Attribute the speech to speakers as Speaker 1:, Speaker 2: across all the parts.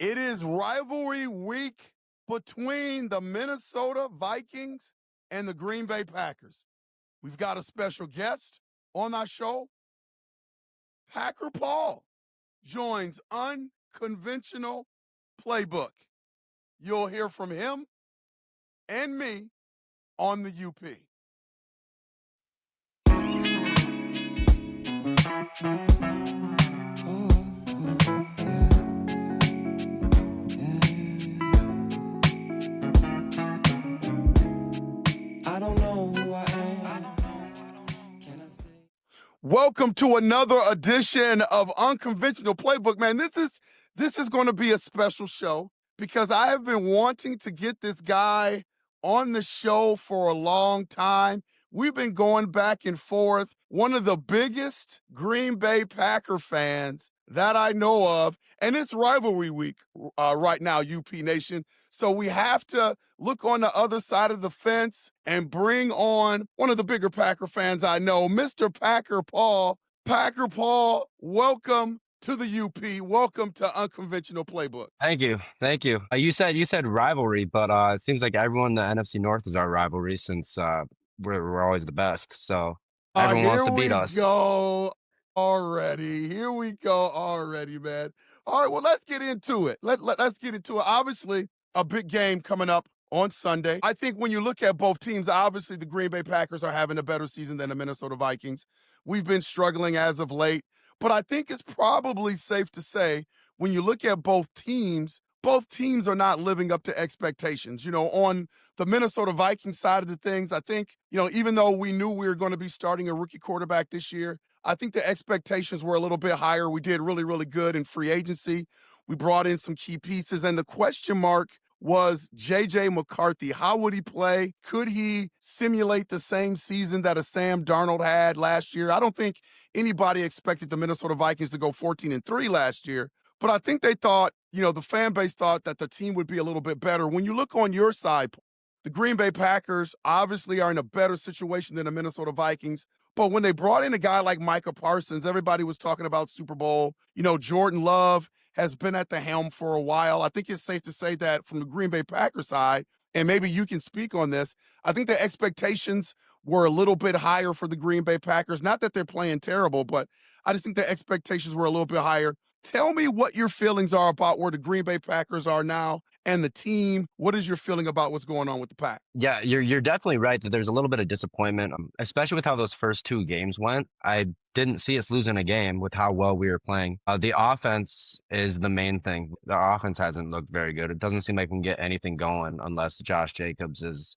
Speaker 1: It is rivalry week between the Minnesota Vikings and the Green Bay Packers. We've got a special guest on our show. Packer Paul joins Unconventional Playbook. You'll hear from him and me on the UP.
Speaker 2: I don't know who I am. Can I say?
Speaker 1: Welcome to another edition of Unconventional Playbook. Man, this is going to be a special show because I have been wanting to get this guy on the show for a long time. We've been going back and forth. One of the biggest Green Bay Packer fans that I know of, and it's rivalry week right now, UP Nation. So we have to look on the other side of the fence and bring on one of the bigger Packer fans I know, Mr. Packer Paul. Packer Paul, welcome to the UP. Welcome to Unconventional Playbook.
Speaker 3: Thank you. You said rivalry, but it seems like everyone in the NFC North is our rivalry since we're always the best. So everyone wants to beat us.
Speaker 1: Here we go already, man. All right, well, let's get into it. Let's get into it. Obviously, a big game coming up on Sunday. I think when you look at both teams, obviously the Green Bay Packers are having a better season than the Minnesota Vikings. We've been struggling as of late, but I think it's probably safe to say when you look at both teams are not living up to expectations. You know, on the Minnesota Vikings side of the things, I think, even though we knew we were going to be starting a rookie quarterback this year, I think the expectations were a little bit higher. We did really, really good in free agency. We brought in some key pieces, and the question mark was J.J. McCarthy. How would he play? Could he simulate the same season that a Sam Darnold had last year? I don't think anybody expected the Minnesota Vikings to go 14-3 last year, but I think they thought, the fan base thought that the team would be a little bit better. When you look on your side, the Green Bay Packers obviously are in a better situation than the Minnesota Vikings. But when they brought in a guy like Micah Parsons, everybody was talking about Super Bowl. Jordan Love has been at the helm for a while. I think it's safe to say that from the Green Bay Packers side, and maybe you can speak on this, I think the expectations were a little bit higher for the Green Bay Packers. Not that they're playing terrible, but I just think the expectations were a little bit higher. Tell me what your feelings are about where the Green Bay Packers are now and the team. What is your feeling about what's going on with the Pack?
Speaker 3: Yeah, you're definitely right that there's a little bit of disappointment, especially with how those first two games went. I didn't see us losing a game with how well we were playing. The offense is the main thing. The offense hasn't looked very good. It doesn't seem like we can get anything going unless Josh Jacobs is,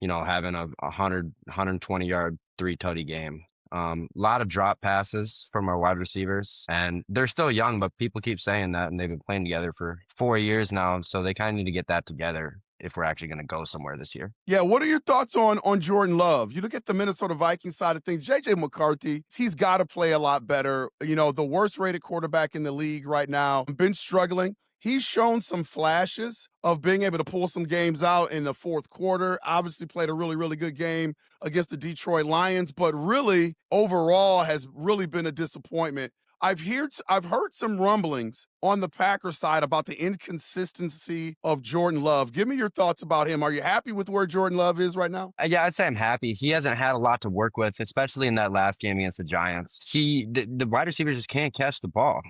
Speaker 3: having a 120-yard, 3-tutty game. A lot of drop passes from our wide receivers, and they're still young, but people keep saying that, and they've been playing together for 4 years now, so they kind of need to get that together if we're actually going to go somewhere this year.
Speaker 1: Yeah, what are your thoughts on Jordan Love? You look at the Minnesota Vikings side of things, J.J. McCarthy, he's got to play a lot better. The worst-rated quarterback in the league right now, been struggling. He's shown some flashes of being able to pull some games out in the fourth quarter. Obviously played a really, really good game against the Detroit Lions, but really overall has really been a disappointment. I've heard some rumblings on the Packers side about the inconsistency of Jordan Love. Give me your thoughts about him. Are you happy with where Jordan Love is right now?
Speaker 3: Yeah, I'd say I'm happy. He hasn't had a lot to work with, especially in that last game against the Giants. The wide receivers just can't catch the ball.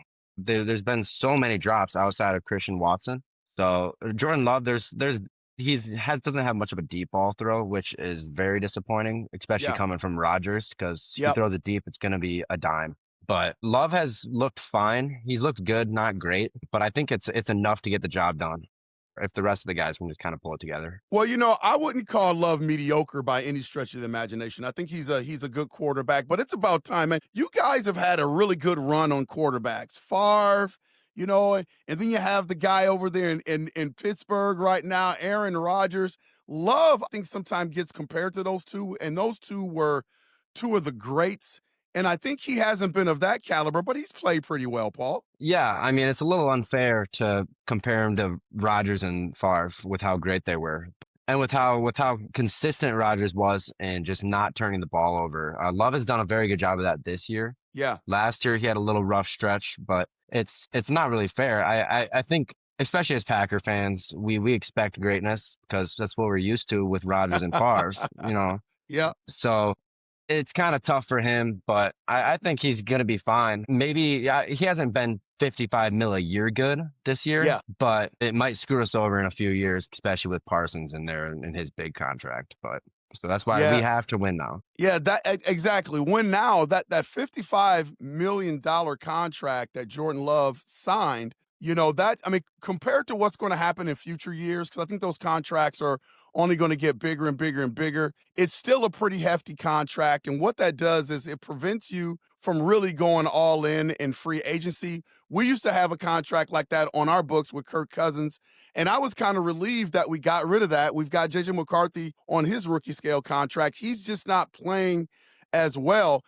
Speaker 3: There's been so many drops outside of Christian Watson. So Jordan Love, doesn't have much of a deep ball throw, which is very disappointing, especially coming from Rodgers, because if he throws it deep, it's going to be a dime. But Love has looked fine. He's looked good, not great, but I think it's enough to get the job done if the rest of the guys can just kind of pull it together.
Speaker 1: Well, I wouldn't call Love mediocre by any stretch of the imagination. I think he's a good quarterback, but it's about time, man. You guys have had a really good run on quarterbacks. Favre, and then you have the guy over there in Pittsburgh right now, Aaron Rodgers. Love, I think, sometimes gets compared to those two, and those two were two of the greats. And I think he hasn't been of that caliber, but he's played pretty well, Paul.
Speaker 3: Yeah, I mean, it's a little unfair to compare him to Rodgers and Favre with how great they were. And with how consistent Rodgers was in just not turning the ball over. Love has done a very good job of that this year.
Speaker 1: Yeah.
Speaker 3: Last year, he had a little rough stretch, but it's not really fair. I think especially as Packer fans, we expect greatness because that's what we're used to with Rodgers and Favre, you know.
Speaker 1: Yeah.
Speaker 3: So it's kind of tough for him, but I think he's going to be fine. Maybe he hasn't been 55 mil a year good this year,
Speaker 1: Yeah.
Speaker 3: but it might screw us over in a few years, especially with Parsons in there and his big contract. But so that's why we
Speaker 1: Yeah.
Speaker 3: have to win now.
Speaker 1: Yeah, exactly. When now that $55 million contract that Jordan Love signed, that I mean, compared to what's going to happen in future years, because I think those contracts are only going to get bigger and bigger and bigger. It's still a pretty hefty contract, and what that does is it prevents you from really going all in free agency. We used to have a contract like that on our books with Kirk Cousins, and I was kind of relieved that we got rid of that. We've got JJ McCarthy on his rookie scale contract. He's just not playing as well.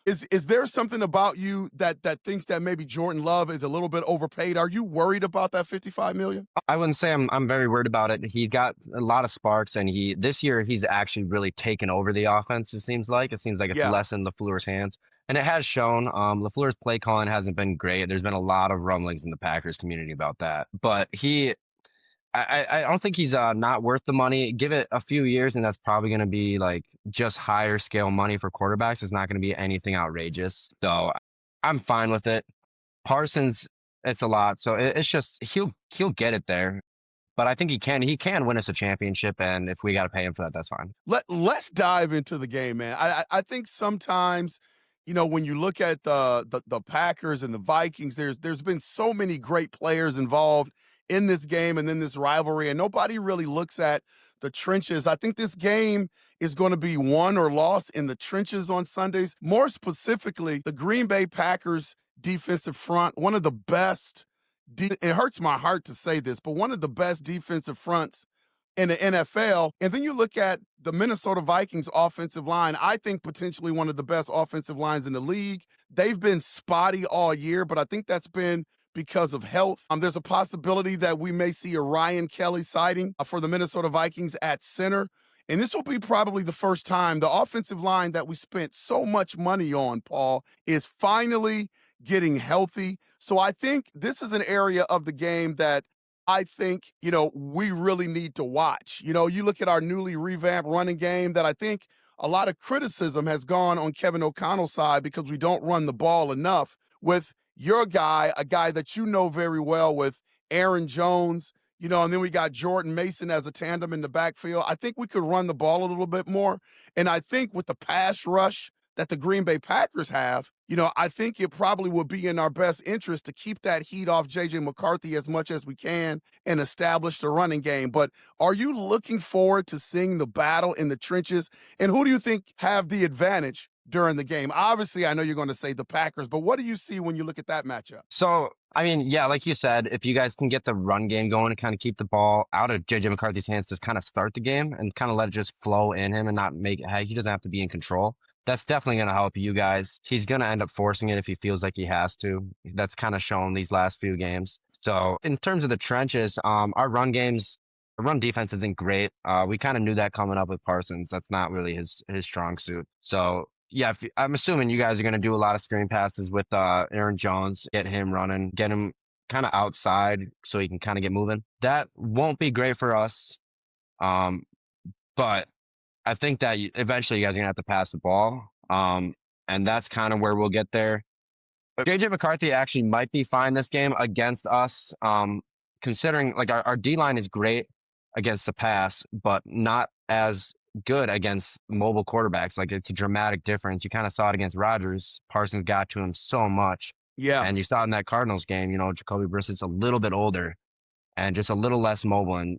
Speaker 1: Is there something about you that thinks that maybe Jordan Love is a little bit overpaid? Are you worried about that 55 million?
Speaker 3: I wouldn't say I'm very worried about it. He got a lot of sparks, and this year he's actually really taken over the offense. It seems like it's
Speaker 1: Yeah.
Speaker 3: less in LaFleur's hands, and it has shown. LaFleur's play calling hasn't been great. There's been a lot of rumblings in the Packers community about that, but I don't think he's not worth the money. Give it a few years, and that's probably going to be like just higher scale money for quarterbacks. It's not going to be anything outrageous. So I'm fine with it. Parsons, it's a lot. So it's just he'll get it there. But I think he can win us a championship, and if we got to pay him for that, that's fine.
Speaker 1: Let's dive into the game, man. I think sometimes, when you look at the Packers and the Vikings, there's been so many great players involved in this game and in this rivalry, and nobody really looks at the trenches. I think this game is going to be won or lost in the trenches on Sundays. More specifically, the Green Bay Packers defensive front, one of the best. It hurts my heart to say this, but one of the best defensive fronts in the NFL. And then you look at the Minnesota Vikings offensive line, I think potentially one of the best offensive lines in the league. They've been spotty all year, but I think that's been because of health. There's a possibility that we may see a Ryan Kelly sighting for the Minnesota Vikings at center. And this will be probably the first time the offensive line that we spent so much money on, Paul, is finally getting healthy. So I think this is an area of the game that I think, we really need to watch. You look at our newly revamped running game that I think a lot of criticism has gone on Kevin O'Connell's side because we don't run the ball enough with your guy, a guy that you know very well with Aaron Jones, and then we got Jordan Mason as a tandem in the backfield. I think we could run the ball a little bit more. And I think with the pass rush that the Green Bay Packers have, I think it probably would be in our best interest to keep that heat off J.J. McCarthy as much as we can and establish the running game. But are you looking forward to seeing the battle in the trenches? And who do you think have the advantage during the game? Obviously, I know you're going to say the Packers, but what do you see when you look at that matchup?
Speaker 3: So, I mean, yeah, like you said, if you guys can get the run game going and kind of keep the ball out of J.J. McCarthy's hands to kind of start the game and kind of let it just flow in him and not he doesn't have to be in control. That's definitely going to help you guys. He's going to end up forcing it if he feels like he has to. That's kind of shown these last few games. So in terms of the trenches, our run defense isn't great. We kind of knew that coming up with Parsons. That's not really his strong suit. So yeah, I'm assuming you guys are going to do a lot of screen passes with Aaron Jones, get him running, get him kind of outside so he can kind of get moving. That won't be great for us. But I think that eventually you guys are going to have to pass the ball. And that's kind of where we'll get there. But J.J. McCarthy actually might be fine this game against us, considering like our D-line is great against the pass, but not as good against mobile quarterbacks. Like it's a dramatic difference. You kind of saw it against Rodgers. Parsons got to him so much.
Speaker 1: Yeah.
Speaker 3: And you saw it in that Cardinals game, Jacoby Brissett's a little bit older and just a little less mobile. And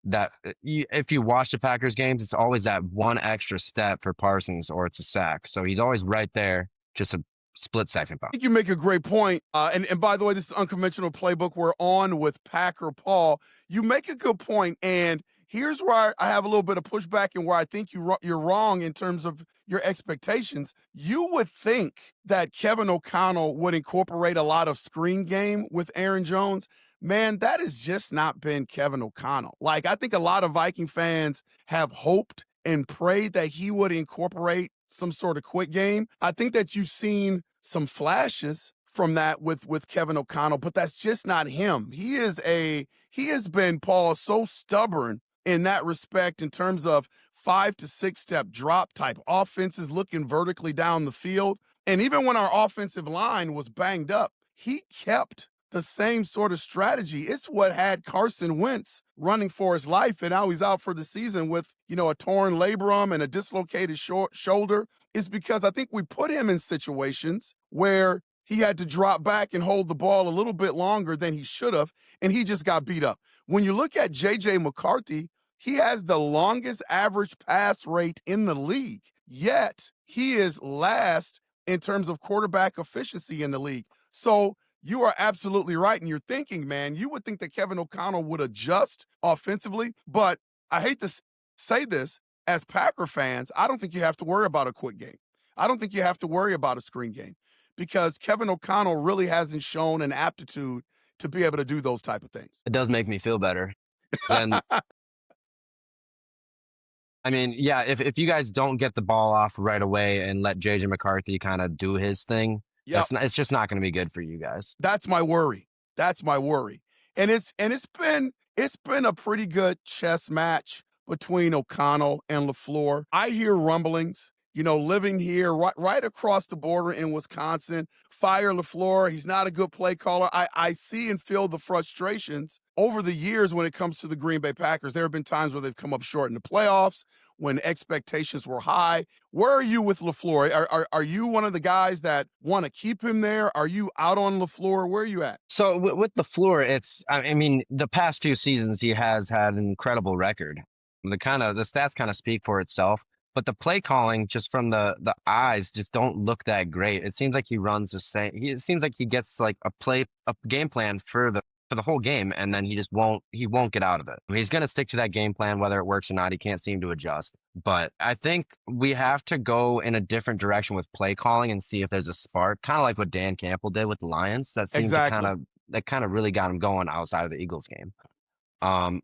Speaker 3: that if you watch the Packers games, it's always that one extra step for Parsons or it's a sack. So he's always right there, just a split second.
Speaker 1: I think you make a great point. And by the way, this is Unconventional Playbook. We're on with Packer Paul. You make a good point, and here's where I have a little bit of pushback and where I think you're wrong in terms of your expectations. You would think that Kevin O'Connell would incorporate a lot of screen game with Aaron Jones. Man, that has just not been Kevin O'Connell. Like, I think a lot of Viking fans have hoped and prayed that he would incorporate some sort of quick game. I think that you've seen some flashes from that with Kevin O'Connell, but that's just not him. He has been, Paul, so stubborn in that respect in terms of 5 to 6 step drop type offenses looking vertically down the field. And even when our offensive line was banged up, he kept the same sort of strategy. It's what had Carson Wentz running for his life, and now he's out for the season with, a torn labrum and a dislocated shoulder. Is because I think we put him in situations where he had to drop back and hold the ball a little bit longer than he should have, and he just got beat up. When you look at J.J. McCarthy, he has the longest average pass rate in the league, yet he is last in terms of quarterback efficiency in the league. So you are absolutely right in your thinking, man. You would think that Kevin O'Connell would adjust offensively, but I hate to say this, as Packer fans, I don't think you have to worry about a quick game. I don't think you have to worry about a screen game because Kevin O'Connell really hasn't shown an aptitude to be able to do those type of things.
Speaker 3: It does make me feel better. Then, I mean, yeah, if you guys don't get the ball off right away and let JJ McCarthy kind of do his thing,
Speaker 1: Yep.
Speaker 3: it's just not going to be good for you guys.
Speaker 1: That's my worry. That's my worry. And it's been a pretty good chess match between O'Connell and LaFleur. I hear rumblings, living here right across the border in Wisconsin. Fire LaFleur. He's not a good play caller. I see and feel the frustrations over the years when it comes to the Green Bay Packers. There have been times where they've come up short in the playoffs when expectations were high. Where are you with LaFleur? Are you one of the guys that want to keep him there? Are you out on LaFleur? Where are you at?
Speaker 3: So with LaFleur, I mean, the past few seasons he has had an incredible record. The stats kind of speak for itself, but the play calling just from the eyes just don't look that great. It seems like he runs the same. It seems like he gets like a game plan for the whole game, and then he won't get out of it. He's going to stick to that game plan whether it works or not. He can't seem to adjust. But I think we have to go in a different direction with play calling and see if there's a spark, kind of like what Dan Campbell did with the Lions. That seems
Speaker 1: Exactly.
Speaker 3: that kind of really got him going outside of the Eagles game. I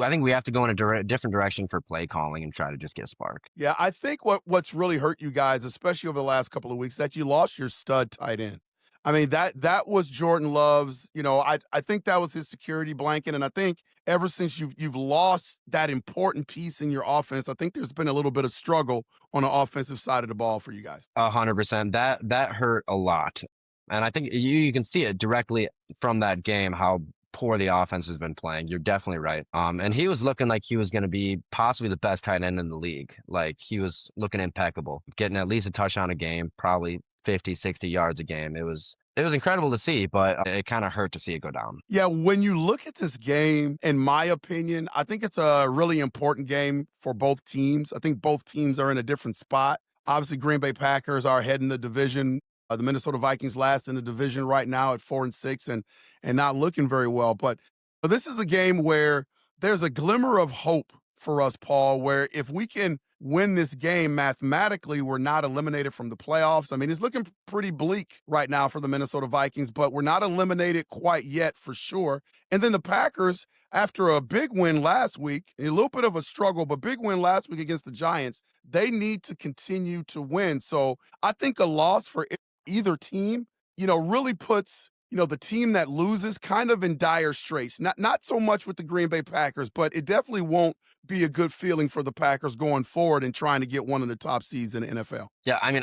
Speaker 3: think we have to go in a different direction for play calling and try to just get a spark.
Speaker 1: Yeah, I think what's really hurt you guys, especially over the last couple of weeks, that you lost your stud tight end. I mean, that was Jordan Love's, I think that was his security blanket. And I think ever since you've lost that important piece in your offense, I think there's been a little bit of struggle on the offensive side of the ball for you guys.
Speaker 3: 100%. That hurt a lot. And I think you can see it directly from that game, how poor the offense has been playing. You're definitely right. And he was looking like he was going to be possibly the best tight end in the league. Like he was looking impeccable, getting at least a touchdown a game, probably 50, 60 yards a game. It was incredible to see, but it kind of hurt to see it go down.
Speaker 1: Yeah, when you look at this game, in my opinion, I think it's a really important game for both teams. I think both teams are in a different spot. Obviously, Green Bay Packers are ahead in the division. The Minnesota Vikings last in the division right now at 4-6 and not looking very well. But this is a game where there's a glimmer of hope for us, Paul, where if we can win this game mathematically, we're not eliminated from the playoffs. I mean, it's looking pretty bleak right now for the Minnesota Vikings, but we're not eliminated quite yet for sure. And then the Packers, after a big win last week, a little bit of a struggle, but big win last week against the Giants, they need to continue to win. So I think a loss for either team, really puts, the team that loses kind of in dire straits. Not so much with the Green Bay Packers, but it definitely won't be a good feeling for the Packers going forward and trying to get one of the top seeds in the NFL.
Speaker 3: Yeah, I mean,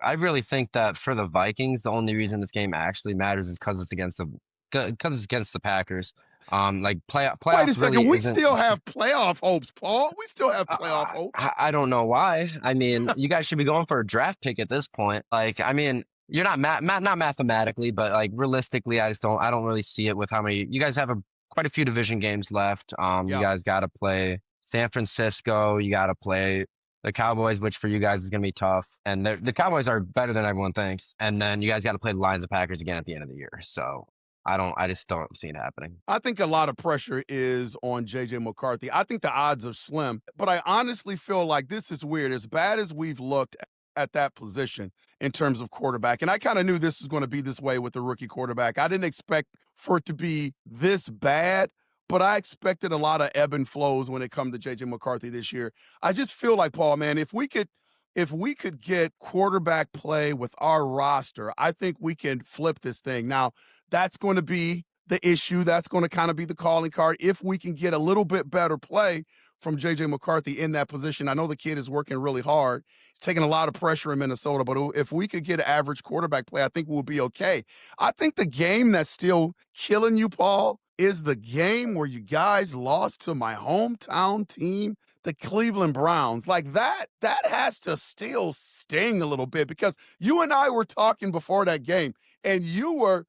Speaker 3: I really think that for the Vikings, the only reason this game actually matters is because it's against the Packers. Like playoffs.
Speaker 1: Wait a second,
Speaker 3: really
Speaker 1: we
Speaker 3: isn't...
Speaker 1: still have playoff hopes, Paul. We still have playoff hopes.
Speaker 3: I don't know why. I mean, you guys should be going for a draft pick at this point. Like, I mean, you're not not mathematically, but like realistically, I don't really see it with how many you guys have quite a few division games left. You guys got to play San Francisco. You got to play the Cowboys, which for you guys is going to be tough. And the Cowboys are better than everyone thinks. And then you guys got to play the Lions and Packers again at the end of the year. So I just don't see it happening.
Speaker 1: I think a lot of pressure is on J.J. McCarthy. I think the odds are slim, but I honestly feel like this is weird. As bad as we've looked at that position in terms of quarterback, and I kind of knew this was going to be this way with the rookie quarterback. I didn't expect for it to be this bad, but I expected a lot of ebb and flows when it comes to J.J. McCarthy this year. I just feel like, Paul, man, if we could if we could get quarterback play with our roster, I think we can flip this thing. Now, that's going to be the issue. That's going to kind of be the calling card. If we can get a little bit better play from J.J. McCarthy in that position, I know the kid is working really hard. He's taking a lot of pressure in Minnesota, but if we could get average quarterback play, I think we'll be okay. I think the game that's still killing you, Paul, is the game where you guys lost to my hometown team, the Cleveland Browns. Like that has to still sting a little bit, because you and I were talking before that game, and you were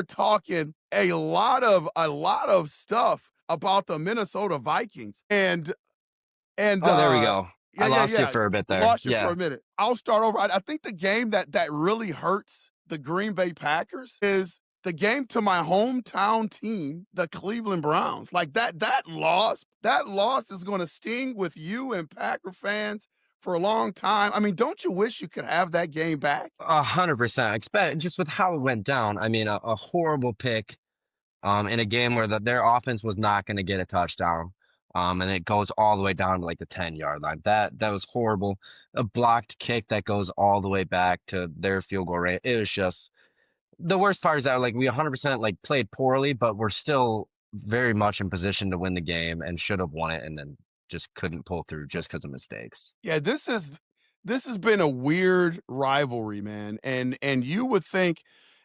Speaker 1: talking a lot of stuff about the Minnesota Vikings. And
Speaker 3: Oh, there we go. I lost you
Speaker 1: yeah.
Speaker 3: for a bit there.
Speaker 1: Lost you
Speaker 3: Yeah.
Speaker 1: for a minute. I'll start over. I think the game that really hurts the Green Bay Packers is the game to my hometown team, the Cleveland Browns. Like that loss is going to sting with you and Packer fans for a long time. I mean, don't you wish you could have that game back?
Speaker 3: 100%. Expect just with how it went down. I mean, a horrible pick in a game where their offense was not going to get a touchdown. And it goes all the way down to like the 10-yard line. That was horrible. A blocked kick that goes all the way back to their field goal rate. It was just the worst part is that like we 100% like played poorly, but we're still very much in position to win the game and should have won it, and then just couldn't pull through just because of mistakes.
Speaker 1: Yeah, this has been a weird rivalry, man. And you would think,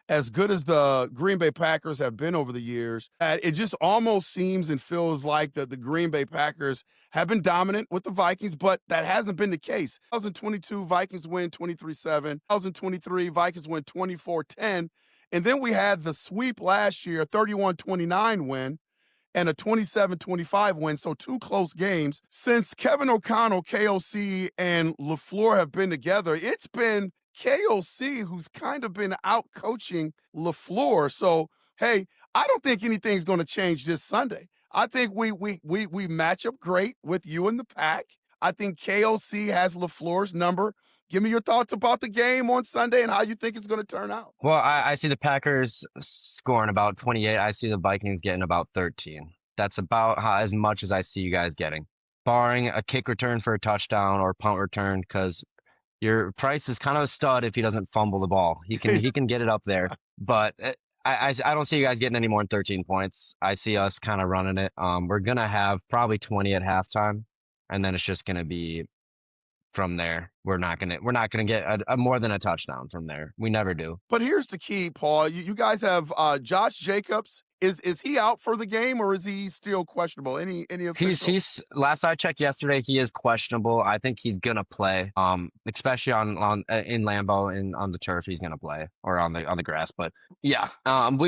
Speaker 1: as good as the Green Bay Packers have been over the years, that it just almost seems and feels like that the Green Bay Packers have been dominant with the Vikings, but that hasn't been the case. 2022, Vikings win 23-7. 2023, Vikings win 24-10. And then we had the sweep last year, 31-29 win, and a 27-25 win. So two close games. Since Kevin O'Connell, KOC, and LaFleur have been together, it's been KOC who's kind of been out coaching LaFleur. So, hey, I don't think anything's going to change this Sunday. I think we match up great with you and the Pack. I think KOC has LaFleur's number. Give me your thoughts about the game on Sunday and how you think it's going to turn out.
Speaker 3: Well, I see the Packers scoring about 28. I see the Vikings getting about 13. That's about as much as I see you guys getting, barring a kick return for a touchdown or punt return, because your Price is kind of a stud if he doesn't fumble the ball. He can get it up there, but I don't see you guys getting any more than 13 points. I see us kind of running it. We're gonna have probably 20 at halftime, and then it's just gonna be from there. We're not gonna get a more than a touchdown from there. We never do.
Speaker 1: But here's the key, Paul. You guys have Josh Jacobs. Is he out for the game, or is he still questionable? Any official?
Speaker 3: He's last I checked yesterday, he is questionable. I think he's gonna play. Especially on in Lambeau and on the turf, he's gonna play, or on the grass. But yeah, I'm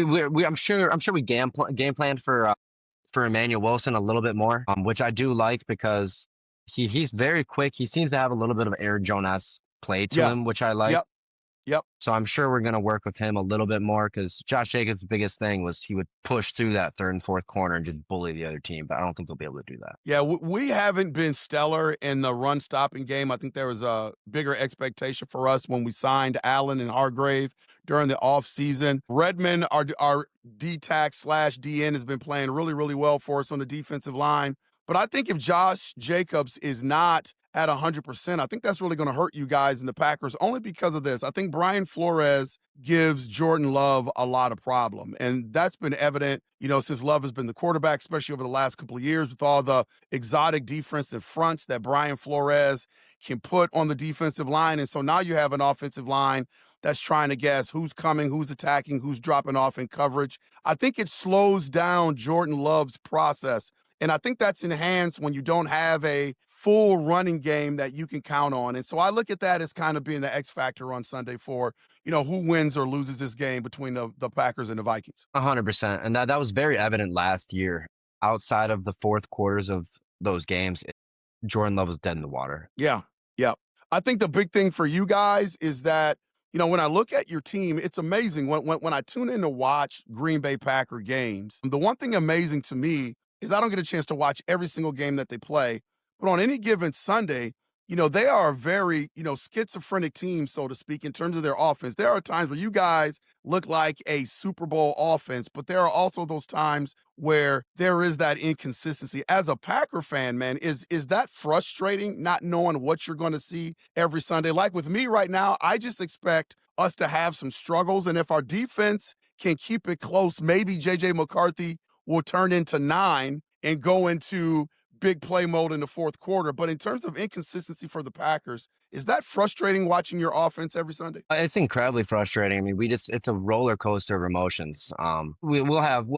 Speaker 3: sure we game planned for Emmanuel Wilson a little bit more, which I do like, because he's very quick. He seems to have a little bit of Aaron Jones play to him, which I like.
Speaker 1: Yep.
Speaker 3: So I'm sure we're going to work with him a little bit more, because Josh Jacobs' biggest thing was he would push through that third and fourth corner and just bully the other team. But I don't think he'll be able to do that.
Speaker 1: Yeah, we haven't been stellar in the run-stopping game. I think there was a bigger expectation for us when we signed Allen and Hargrave during the offseason. Redmond, our D-tack/DN, has been playing really, really well for us on the defensive line. But I think if Josh Jacobs is not at 100%, I think that's really going to hurt you guys in the Packers, only because of this. I think Brian Flores gives Jordan Love a lot of problem, and that's been evident, since Love has been the quarterback, especially over the last couple of years, with all the exotic defensive fronts that Brian Flores can put on the defensive line. And so now you have an offensive line that's trying to guess who's coming, who's attacking, who's dropping off in coverage. I think it slows down Jordan Love's process. And I think that's enhanced when you don't have a full running game that you can count on. And so I look at that as kind of being the X factor on Sunday for, who wins or loses this game between the Packers and the Vikings.
Speaker 3: 100%. And that was very evident last year. Outside of the fourth quarters of those games, Jordan Love was dead in the water.
Speaker 1: Yeah. I think the big thing for you guys is that, when I look at your team, it's amazing. When I tune in to watch Green Bay Packer games, the one thing amazing to me is I don't get a chance to watch every single game that they play. But on any given Sunday, they are a very, schizophrenic team, so to speak, in terms of their offense. There are times where you guys look like a Super Bowl offense, but there are also those times where there is that inconsistency. As a Packer fan, man, is that frustrating not knowing what you're going to see every Sunday? Like with me right now, I just expect us to have some struggles, and if our defense can keep it close, maybe JJ McCarthy will turn into 9 and go into big play mode in the fourth quarter. But in terms of inconsistency for the Packers, is that frustrating watching your offense every Sunday?
Speaker 3: It's incredibly frustrating. I mean, it's a roller coaster of emotions. We'll have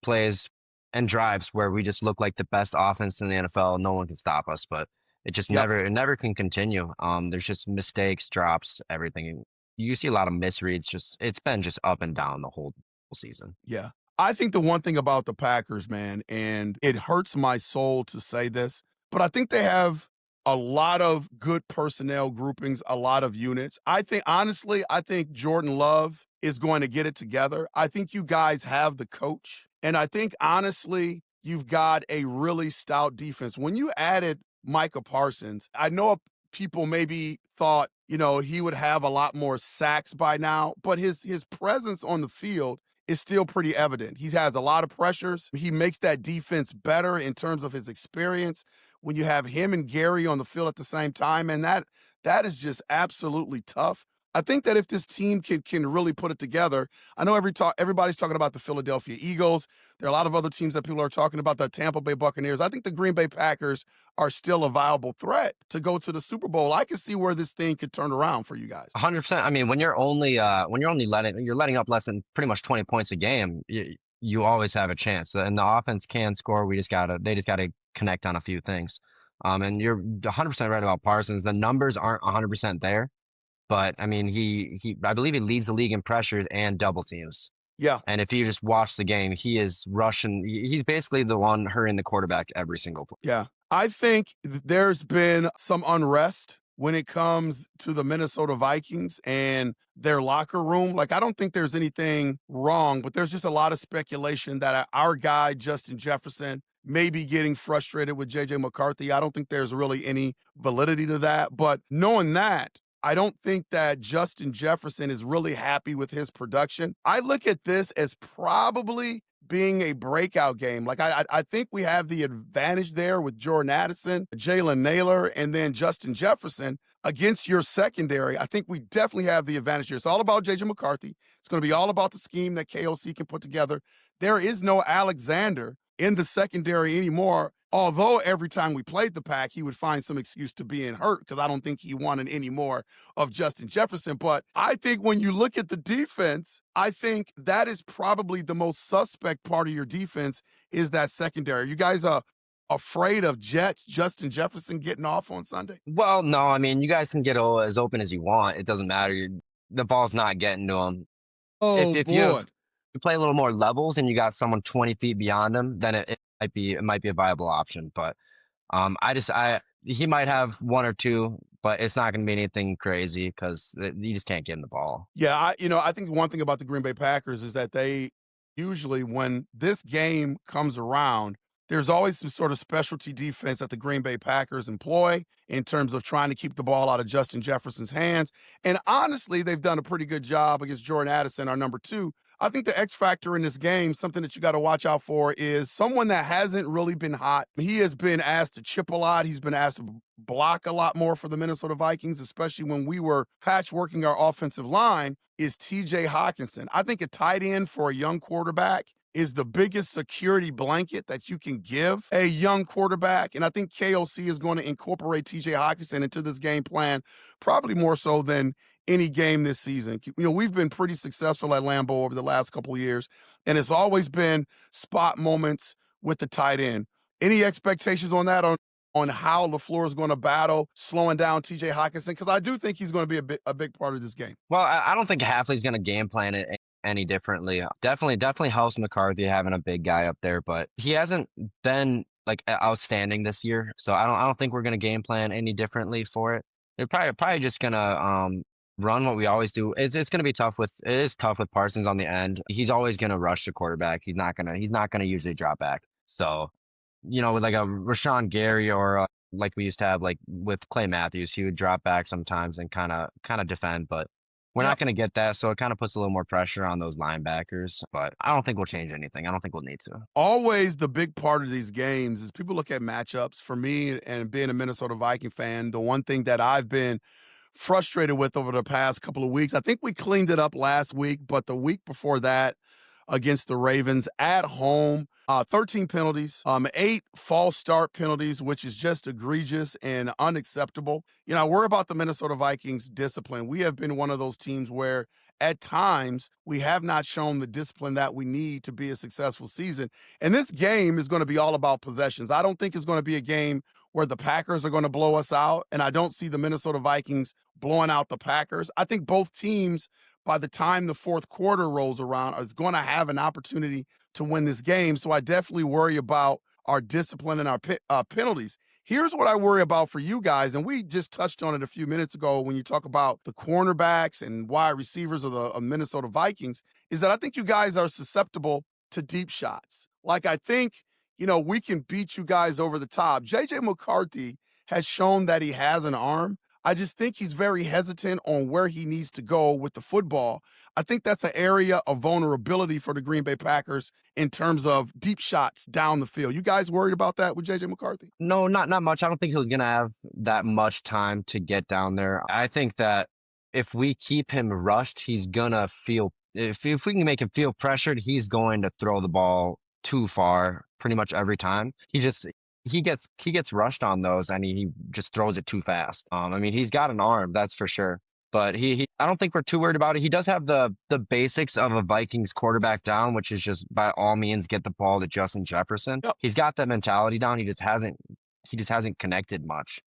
Speaker 3: plays and drives where we just look like the best offense in the NFL. No one can stop us, but
Speaker 1: Yep.
Speaker 3: it never can continue. There's just mistakes, drops, everything. You see a lot of misreads. It's been just up and down the whole season.
Speaker 1: Yeah. I think the one thing about the Packers, man, and it hurts my soul to say this, but I think they have a lot of good personnel groupings, a lot of units. Honestly, I think Jordan Love is going to get it together. I think you guys have the coach. And I think, honestly, you've got a really stout defense. When you added Micah Parsons, I know people maybe thought, he would have a lot more sacks by now, but his presence on the field is still pretty evident. He has a lot of pressures. He makes that defense better in terms of his experience. When you have him and Gary on the field at the same time, and that is just absolutely tough. I think that if this team can really put it together, I know everybody's talking about the Philadelphia Eagles. There are a lot of other teams that people are talking about, the Tampa Bay Buccaneers. I think the Green Bay Packers are still a viable threat to go to the Super Bowl. I can see where this thing could turn around for you guys.
Speaker 3: 100%. I mean, when you're only letting up less than pretty much 20 points a game, you always have a chance. And the offense can score. They just gotta connect on a few things. And you're 100% right about Parsons. The numbers aren't 100% there, but I mean, I believe he leads the league in pressures and double teams.
Speaker 1: Yeah.
Speaker 3: And if you just watch the game, he is rushing. He's basically the one hurrying the quarterback every single play.
Speaker 1: Yeah. I think there's been some unrest when it comes to the Minnesota Vikings and their locker room. Like, I don't think there's anything wrong, but there's just a lot of speculation that our guy, Justin Jefferson, may be getting frustrated with JJ McCarthy. I don't think there's really any validity to that. But knowing that, I don't think that Justin Jefferson is really happy with his production. I look at this as probably being a breakout game. Like, I think we have the advantage there with Jordan Addison, Jalen Naylor, and then Justin Jefferson against your secondary. I think we definitely have the advantage here. It's all about J.J. McCarthy. It's going to be all about the scheme that KOC can put together. There is no Alexander in the secondary anymore. Although every time we played the Pack, he would find some excuse to being hurt because I don't think he wanted any more of Justin Jefferson. But I think when you look at the defense, I think that is probably the most suspect part of your defense is that secondary. You guys are afraid of Justin Jefferson getting off on Sunday?
Speaker 3: Well, no, I mean, you guys can get as open as you want. It doesn't matter. The ball's not getting to him.
Speaker 1: Oh,
Speaker 3: If
Speaker 1: boy.
Speaker 3: you play a little more levels and you got someone 20 feet beyond him, then it might be a viable option. But he might have one or two, but it's not going to be anything crazy because you just can't get in the ball.
Speaker 1: Yeah, I think one thing about the Green Bay Packers is that they usually, when this game comes around, there's always some sort of specialty defense that the Green Bay Packers employ in terms of trying to keep the ball out of Justin Jefferson's hands. And honestly, they've done a pretty good job against Jordan Addison, our number 2. I think the X factor in this game, something that you got to watch out for, is someone that hasn't really been hot. He has been asked to chip a lot. He's been asked to block a lot more for the Minnesota Vikings, especially when we were patchworking our offensive line, is TJ Hawkinson. I think a tight end for a young quarterback is the biggest security blanket that you can give a young quarterback. And I think KOC is going to incorporate TJ Hawkinson into this game plan, probably more so than any game this season. We've been pretty successful at Lambeau over the last couple of years, and it's always been spot moments with the tight end. Any expectations on that, on how LaFleur is going to battle slowing down TJ Hawkinson? Because I do think he's going to be a big part of this game.
Speaker 3: Well, I don't think Hafley's going to game plan it any differently. Definitely helps McCarthy having a big guy up there, but he hasn't been like outstanding this year. So I don't think we're going to game plan any differently for it. They're probably just going to run what we always do. It is tough with Parsons on the end. He's always going to rush the quarterback. He's not going to usually drop back. So, with like a Rashawn Gary or like we used to have, like with Clay Matthews. He would drop back sometimes and kind of defend, but we're
Speaker 1: Yep.
Speaker 3: not going to get that. So it kind of puts a little more pressure on those linebackers. But I don't think we'll change anything. I don't think we'll need to.
Speaker 1: Always the big part of these games is people look at matchups. For me, and being a Minnesota Viking fan, the one thing that I've been frustrated with over the past couple of weeks, I think we cleaned it up last week, but the week before that against the Ravens at home, 13 penalties, 8 false start penalties, which is just egregious and unacceptable. You know, I worry about the Minnesota Vikings discipline. We have been one of those teams where at times we have not shown the discipline that we need to be a successful season. And this game is going to be all about possessions. I don't think it's going to be a game where the Packers are going to blow us out. And I don't see the Minnesota Vikings blowing out the Packers. I think both teams, by the time the fourth quarter rolls around, is going to have an opportunity to win this game. So I definitely worry about our discipline and our penalties. Here's what I worry about for you guys, and we just touched on it a few minutes ago when you talk about the cornerbacks and wide receivers of the Minnesota Vikings, is that I think you guys are susceptible to deep shots. Like, I think, you know, we can beat you guys over the top. J.J. McCarthy has shown that he has an arm. I just think he's very hesitant on where he needs to go with the football. I think that's an area of vulnerability for the Green Bay Packers in terms of deep shots down the field. You guys worried about that with J.J. McCarthy?
Speaker 3: No, not much. I don't think he's gonna have that much time to get down there. I think that if we keep him rushed, he's gonna feel if we can make him feel pressured, he's going to throw the ball too far pretty much every time. He gets rushed on those and he just throws it too fast. I mean, he's got an arm, that's for sure. But he I don't think we're too worried about it. He does have the basics of a Vikings quarterback down, which is just by all means get the ball to Justin Jefferson.
Speaker 1: Yep.
Speaker 3: He's got that mentality down. He just hasn't connected much.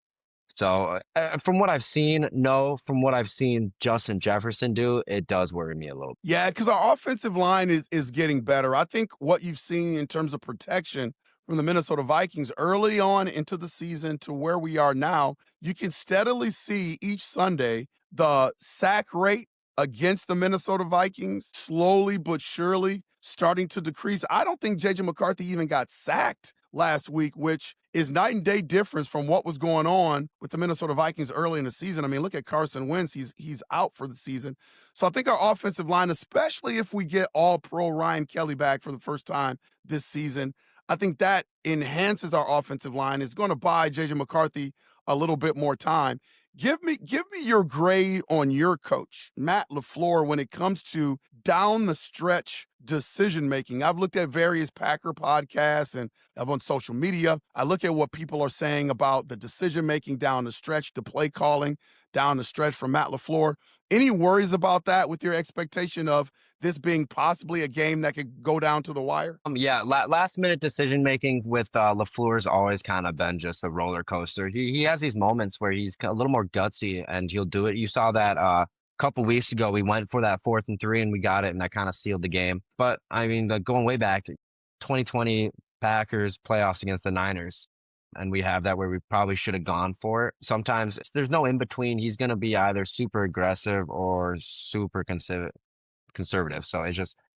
Speaker 3: So from what I've seen, no. From what I've seen Justin Jefferson do, it does worry me a little.
Speaker 1: Yeah, because our offensive line is getting better. I think what you've seen in terms of protection from the Minnesota Vikings early on into the season to where we are now, you can steadily see each Sunday the sack rate against the Minnesota Vikings slowly but surely starting to decrease. I don't think J.J. McCarthy even got sacked last week, which is night and day difference from what was going on with the Minnesota Vikings early in the season. I mean, look at Carson Wentz. He's out for the season. So I think our offensive line, especially if we get all pro Ryan Kelly back for the first time this season, I think that enhances our offensive line. It's going to buy J.J. McCarthy a little bit more time. Give me your grade on your coach, Matt LaFleur, when it comes to down the stretch decision making. I've looked at various Packer podcasts and I'm on social media. I look at what people are saying about the decision making down the stretch, the play calling down the stretch from Matt LaFleur. Any worries about that with your expectation of this being possibly a game that could go down to the wire?
Speaker 3: Yeah, last minute decision making with LaFleur's always kind of been just a roller coaster. He has these moments where he's a little more gutsy and he'll do it. You saw that couple weeks ago we went for that 4th and 3 and we got it and that kind of sealed the game. But I mean, going way back, 2020 Packers playoffs against the Niners, and we have that where we probably should have gone for it. Sometimes there's no in between. He's going to be either super aggressive or super conservative. So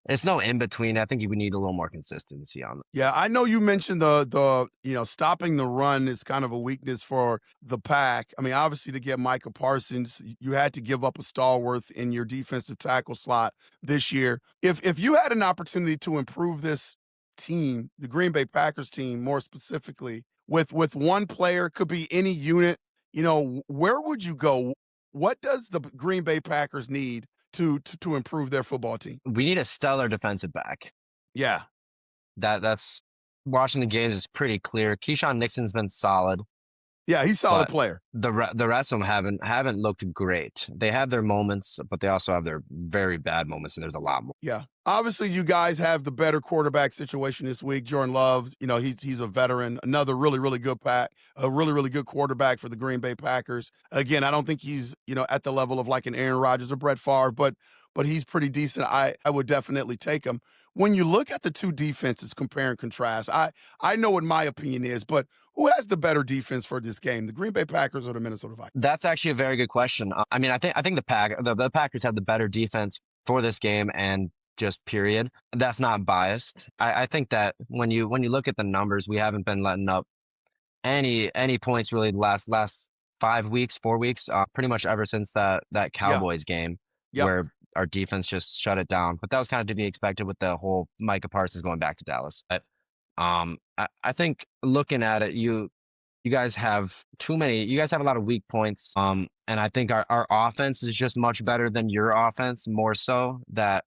Speaker 3: it's no in between. I think we need a little more consistency on that.
Speaker 1: Yeah, I know you mentioned the stopping the run is kind of a weakness for the Pack. I mean, obviously to get Micah Parsons, you had to give up a stalwart in your defensive tackle slot this year. If you had an opportunity to improve this team, the Green Bay Packers team more specifically, with one player, could be any unit, where would you go? What does the Green Bay Packers need to improve their football team?
Speaker 3: We need a stellar defensive back.
Speaker 1: Yeah.
Speaker 3: That's watching the games is pretty clear. Keyshawn Nixon's been solid.
Speaker 1: Yeah, he's a solid
Speaker 3: But
Speaker 1: player.
Speaker 3: the rest of them haven't looked great. They have their moments, but they also have their very bad moments, and there's a lot more.
Speaker 1: Yeah. Obviously, you guys have the better quarterback situation this week. Jordan Love, he's a veteran, another really, really good a really, really good quarterback for the Green Bay Packers. Again, I don't think he's, at the level of like an Aaron Rodgers or Brett Favre, but he's pretty decent. I would definitely take him. When you look at the two defenses, compare and contrast, I know what my opinion is, but who has the better defense for this game, the Green Bay Packers or the Minnesota Vikings?
Speaker 3: That's actually a very good question. I mean, I think the Packers have the better defense for this game and just period. That's not biased. I think that when you look at the numbers, we haven't been letting up any points really the last 5 weeks, 4 weeks, pretty much ever since that
Speaker 1: Yeah.
Speaker 3: Cowboys game
Speaker 1: Yep.
Speaker 3: where our defense just shut it down. But that was kind of to be expected with the whole Micah Parsons going back to Dallas. But I think looking at it, you guys have too many. You guys have a lot of weak points. And I think our offense is just much better than your offense, more so that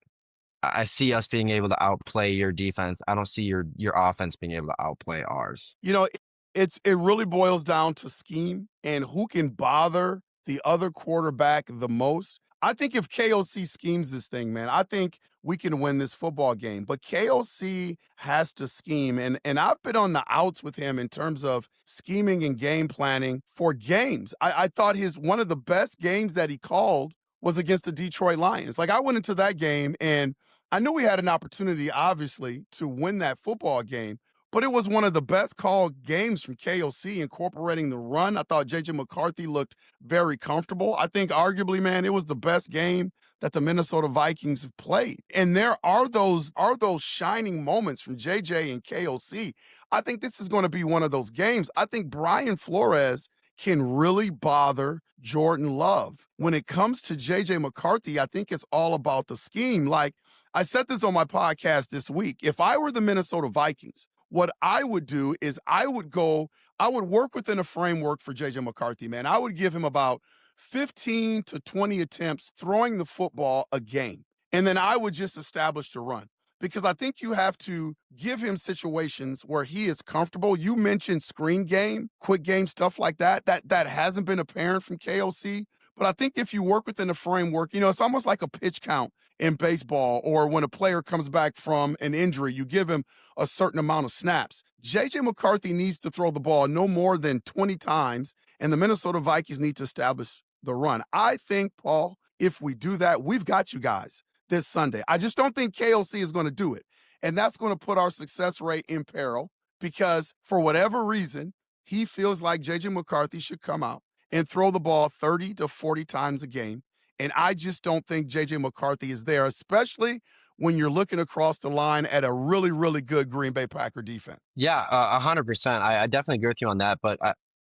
Speaker 3: I see us being able to outplay your defense. I don't see your offense being able to outplay ours.
Speaker 1: You know, it really boils down to scheme and who can bother the other quarterback the most. I think if KOC schemes this thing, man, I think we can win this football game. But KOC has to scheme. And I've been on the outs with him in terms of scheming and game planning for games. I thought his one of the best games that he called was against the Detroit Lions. Like I went into that game and I knew we had an opportunity, obviously, to win that football game. But it was one of the best called games from KOC incorporating the run. I thought JJ McCarthy looked very comfortable. I think arguably, man, it was the best game that the Minnesota Vikings have played. And there are those shining moments from JJ and KOC. I think this is going to be one of those games. I think Brian Flores can really bother Jordan Love. When it comes to JJ McCarthy, I think it's all about the scheme. Like I said this on my podcast this week. If I were the Minnesota Vikings, what I would do is I would work within a framework for JJ McCarthy, man. I would give him about 15 to 20 attempts throwing the football a game. And then I would just establish the run because I think you have to give him situations where he is comfortable. You mentioned screen game, quick game, stuff like that. That hasn't been apparent from KOC. But I think if you work within a framework, it's almost like a pitch count in baseball or when a player comes back from an injury, you give him a certain amount of snaps. JJ McCarthy needs to throw the ball no more than 20 times, and the Minnesota Vikings need to establish the run. I think, Paul, if we do that, we've got you guys this Sunday. I just don't think KOC is going to do it. And that's going to put our success rate in peril because for whatever reason, he feels like JJ McCarthy should come out and throw the ball 30 to 40 times a game. And I just don't think JJ McCarthy is there, especially when you're looking across the line at a really, really good Green Bay Packer defense.
Speaker 3: Yeah, 100%. I definitely agree with you on that. But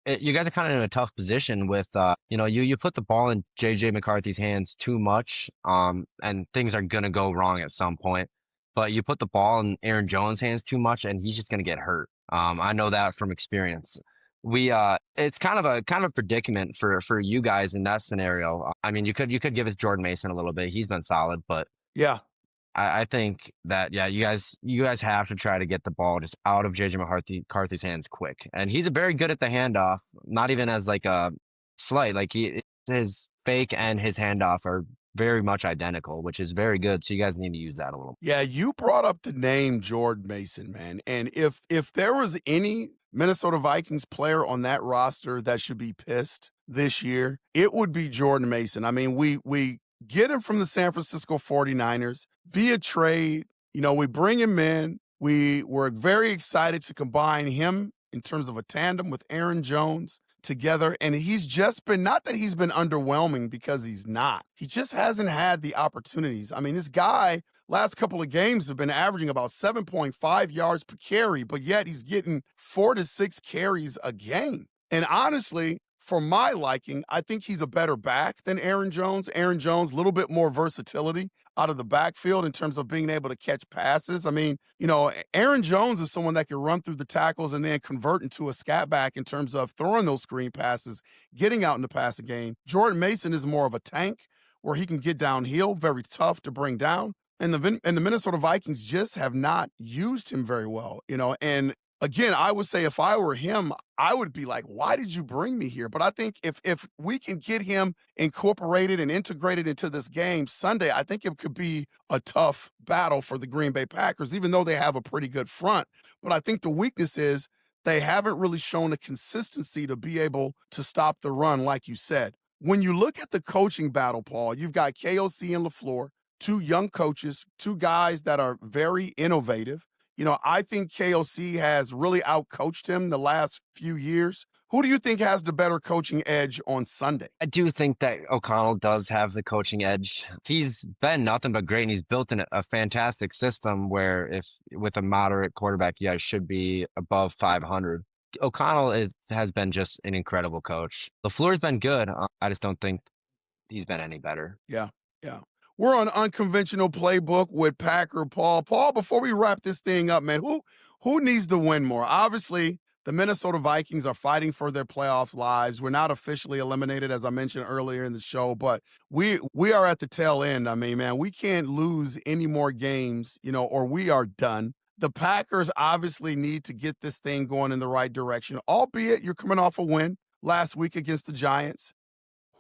Speaker 3: you guys are kind of in a tough position with, you put the ball in JJ McCarthy's hands too much, and things are gonna go wrong at some point. But you put the ball in Aaron Jones' hands too much, and he's just gonna get hurt. I know that from experience. It's kind of a predicament for you guys in that scenario. I mean, you could give it to Jordan Mason a little bit. He's been solid, but
Speaker 1: Yeah.
Speaker 3: I think that you guys have to try to get the ball just out of JJ McCarthy's hands quick. And he's very good at the handoff, not even as like a slight. Like his fake and his handoff are very much identical, which is very good. So you guys need to use that a little.
Speaker 1: Yeah, you brought up the name Jordan Mason, man. And if there was any Minnesota Vikings player on that roster that should be pissed this year, it would be Jordan Mason. I mean, we get him from the San Francisco 49ers via trade. We bring him in. We were very excited to combine him in terms of a tandem with Aaron Jones together. And he's just been, not that he's been underwhelming because he's not. He just hasn't had the opportunities. I mean, this guy, last couple of games have been averaging about 7.5 yards per carry, but yet he's getting 4 to 6 carries a game. And honestly, for my liking, I think he's a better back than Aaron Jones. Aaron Jones, a little bit more versatility out of the backfield in terms of being able to catch passes. I mean, Aaron Jones is someone that can run through the tackles and then convert into a scat back in terms of throwing those screen passes, getting out in the passing game. Jordan Mason is more of a tank where he can get downhill, very tough to bring down. And the Minnesota Vikings just have not used him very well, and again, I would say if I were him, I would be like, why did you bring me here? But I think if we can get him incorporated and integrated into this game Sunday, I think it could be a tough battle for the Green Bay Packers, even though they have a pretty good front. But I think the weakness is they haven't really shown a consistency to be able to stop the run, like you said. When you look at the coaching battle, Paul, you've got KOC and LaFleur, two young coaches, two guys that are very innovative. I think KOC has really outcoached him the last few years. Who do you think has the better coaching edge on Sunday?
Speaker 3: I do think that O'Connell does have the coaching edge. He's been nothing but great, and he's built in a fantastic system where if with a moderate quarterback, you guys should be above 500. O'Connell has been just an incredible coach. LaFleur's been good. I just don't think he's been any better.
Speaker 1: Yeah, yeah. We're on Unconventional Playbook with Packer Paul. Paul, before we wrap this thing up, man, who needs to win more? Obviously, the Minnesota Vikings are fighting for their playoffs lives. We're not officially eliminated, as I mentioned earlier in the show, but we are at the tail end. I mean, man, we can't lose any more games, or we are done. The Packers obviously need to get this thing going in the right direction, albeit you're coming off a win last week against the Giants.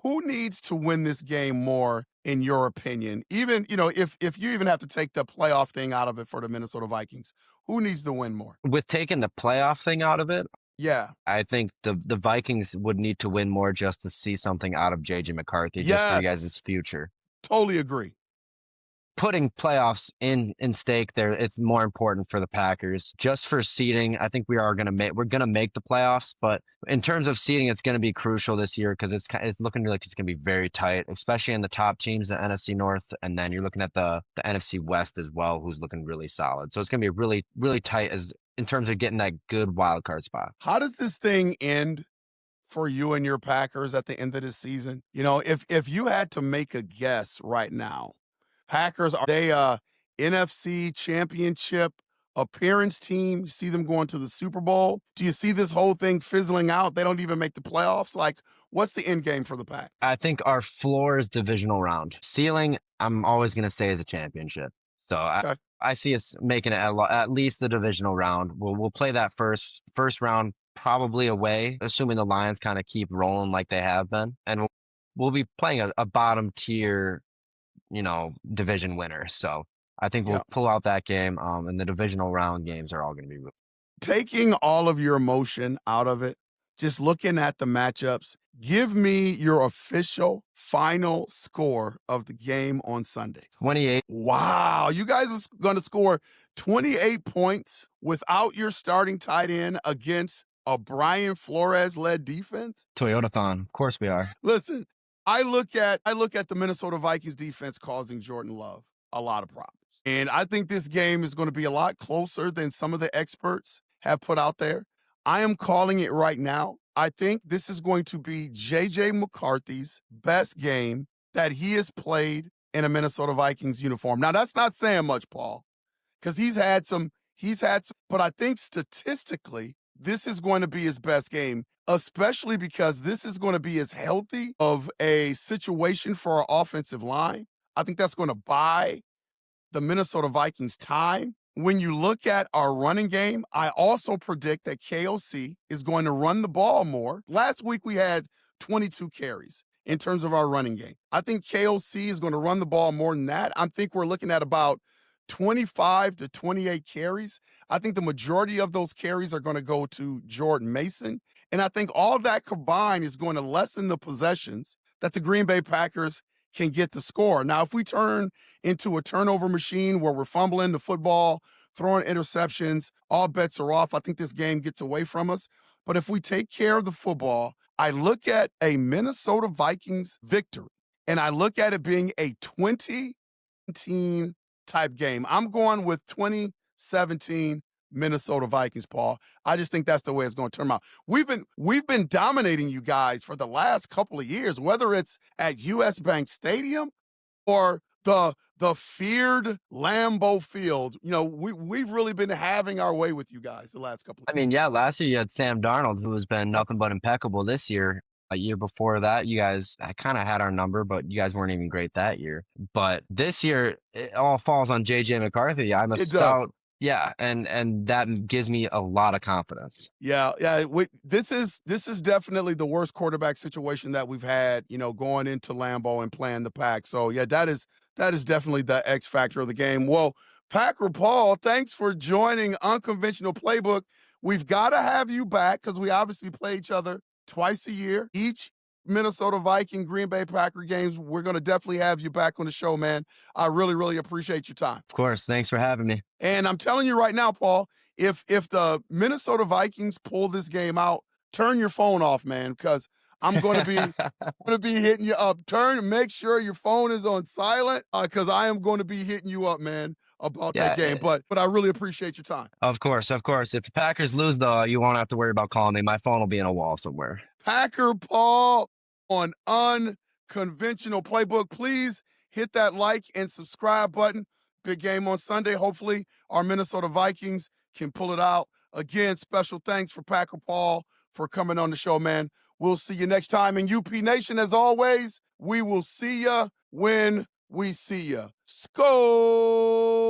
Speaker 1: Who needs to win this game more, in your opinion? Even, if you even have to take the playoff thing out of it for the Minnesota Vikings, who needs to win more?
Speaker 3: With taking the playoff thing out of it,
Speaker 1: Yeah.
Speaker 3: I think the Vikings would need to win more just to see something out of JJ McCarthy, just for you guys'
Speaker 1: Yes.
Speaker 3: future.
Speaker 1: Totally agree.
Speaker 3: Putting playoffs in stake there, it's more important for the Packers. Just for seeding, I think we're gonna make the playoffs, but in terms of seeding, it's gonna be crucial this year because it's looking like it's gonna be very tight, especially in the top teams, the NFC North, and then you're looking at the NFC West as well, who's looking really solid. So it's gonna be really, really tight as in terms of getting that good wild card spot.
Speaker 1: How does this thing end for you and your Packers at the end of this season? If you had to make a guess right now, Packers, are they a NFC championship appearance team? You see them going to the Super Bowl? Do you see this whole thing fizzling out? They don't even make the playoffs? Like, what's the end game for the Pack?
Speaker 3: I think our floor is divisional round. Ceiling, I'm always going to say, is a championship. So
Speaker 1: Okay.
Speaker 3: I see us making it at least the divisional round. We'll play that first round probably away, assuming the Lions kind of keep rolling like they have been, and we'll be playing a bottom tier, division winner. So I think we'll pull out that game. And the divisional round games are all going to be
Speaker 1: taking all of your emotion out of it, just looking at the matchups. Give me your official final score of the game on Sunday.
Speaker 3: 28.
Speaker 1: Wow, you guys are going to score 28 points without your starting tight end against a Brian Flores-led defense?
Speaker 3: Toyotathon. Of course we are.
Speaker 1: Listen, I look at the Minnesota Vikings defense causing Jordan Love a lot of problems. And I think this game is going to be a lot closer than some of the experts have put out there. I am calling it right now. I think this is going to be J.J. McCarthy's best game that he has played in a Minnesota Vikings uniform. Now, that's not saying much, Paul, because he's had some, but I think statistically, this is going to be his best game, especially because this is going to be as healthy of a situation for our offensive line. I think that's going to buy the Minnesota Vikings time. When you look at our running game, I also predict that KOC is going to run the ball more. Last week we had 22 carries in terms of our running game. I think KOC is going to run the ball more than that. I think we're looking at about 25 to 28 carries. I think the majority of those carries are going to go to Jordan Mason. And I think all that combined is going to lessen the possessions that the Green Bay Packers can get the score. Now, if we turn into a turnover machine where we're fumbling the football, throwing interceptions, all bets are off. I think this game gets away from us. But if we take care of the football, I look at a Minnesota Vikings victory, and I look at it being a 2017 type game. I'm going with 2017 Minnesota Vikings, Paul. I just think that's the way it's going to turn out. We've been dominating you guys for the last couple of years, whether it's at US Bank Stadium or the feared Lambeau Field. We've really been having our way with you guys the last couple of years.
Speaker 3: I mean, yeah, last year you had Sam Darnold, who has been nothing but impeccable this year. A year before that, you guys kind of had our number, but you guys weren't even great that year. But this year, it all falls on JJ McCarthy. I'm a stout. Yeah, and that gives me a lot of confidence.
Speaker 1: Yeah. This is definitely the worst quarterback situation that we've had, going into Lambeau and playing the Pack. So yeah, that is definitely the X factor of the game. Well, Packer Paul, thanks for joining Unconventional Playbook. We've got to have you back because we obviously play each other twice a year. Each Minnesota Viking, Green Bay Packer games, we're going to definitely have you back on the show, man. I really, really appreciate your time.
Speaker 3: Of course. Thanks for having me.
Speaker 1: And I'm telling you right now, Paul, if the Minnesota Vikings pull this game out, turn your phone off, man, because I'm going to be hitting you up. Make sure your phone is on silent because I am going to be hitting you up, man. about that
Speaker 3: Yeah,
Speaker 1: game. But I really appreciate your time.
Speaker 3: of course, of course. If the Packers lose, though, you won't have to worry about calling me. My phone will be in a wall somewhere.
Speaker 1: Packer Paul on Unconventional Playbook. Please hit that like and subscribe button. Big game on Sunday. Hopefully, our Minnesota Vikings can pull it out. Again, special thanks for Packer Paul for coming on the show, man. We'll see you next time. And UP Nation, as always, we will see ya when we see ya. Skol!